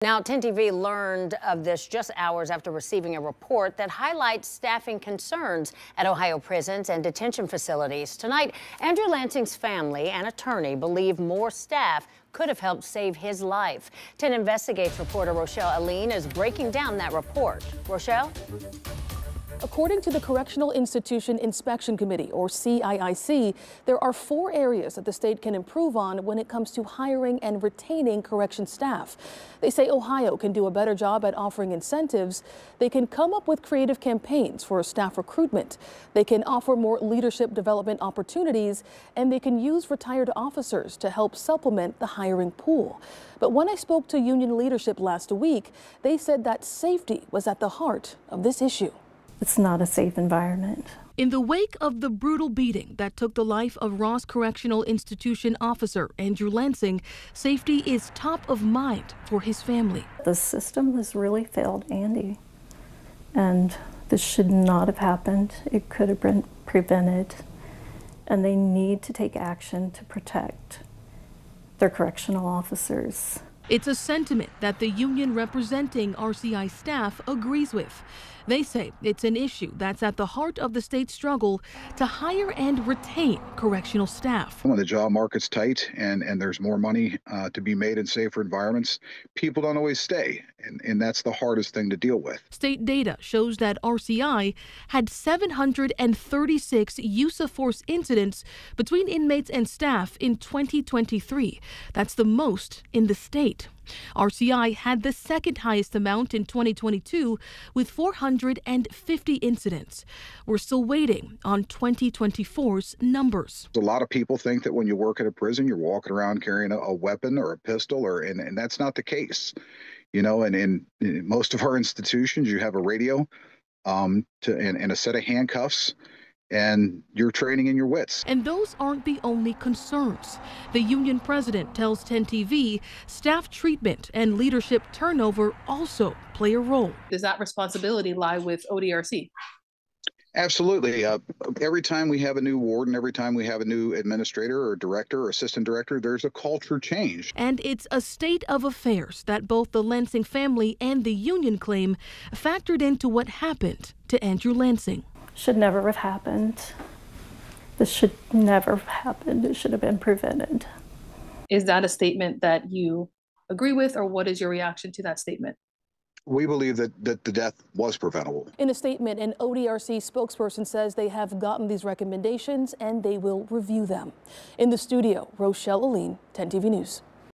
Now, 10 TV learned of this just hours after receiving a report that highlights staffing concerns at Ohio prisons and detention facilities. Tonight, Andrew Lansing's family and attorney believe more staff could have helped save his life. 10 Investigates reporter Rochelle Aline is breaking down that report. Rochelle? According to the Correctional Institution Inspection Committee, or CIIC, there are 4 areas that the state can improve on when it comes to hiring and retaining correction staff. They say Ohio can do a better job at offering incentives. They can come up with creative campaigns for staff recruitment. They can offer more leadership development opportunities, and they can use retired officers to help supplement the hiring pool. But when I spoke to union leadership last week, they said that safety was at the heart of this issue. It's not a safe environment. In the wake of the brutal beating that took the life of Ross Correctional Institution officer Andrew Lansing, safety is top of mind for his family. The system has really failed Andy, and this should not have happened. It could have been prevented, and they need to take action to protect their correctional officers. It's a sentiment that the union representing RCI staff agrees with. They say it's an issue that's at the heart of the state's struggle to hire and retain correctional staff. When the job market's tight and there's more money to be made in safer environments, people don't always stay. And that's the hardest thing to deal with. State data shows that RCI had 736 use of force incidents between inmates and staff in 2023. That's the most in the state. RCI had the second highest amount in 2022 with 450 incidents. We're still waiting on 2024's numbers. A lot of people think that when you work at a prison, you're walking around carrying a weapon or a pistol, and that's not the case. You know, and in most of our institutions, you have a radio and a set of handcuffs, and you're training in your wits. And those aren't the only concerns. The union president tells 10 TV staff treatment and leadership turnover also play a role. Does that responsibility lie with ODRC? Absolutely. Every time we have a new warden, every time we have a new administrator or director or assistant director, there's a culture change. And it's a state of affairs that both the Lansing family and the union claim factored into what happened to Andrew Lansing. Should never have happened. This should never have happened. It should have been prevented. Is that a statement that you agree with, or what is your reaction to that statement? We believe that the death was preventable. In a statement, an ODRC spokesperson says they have gotten these recommendations and they will review them. In the studio, Rochelle Aline, 10 TV News.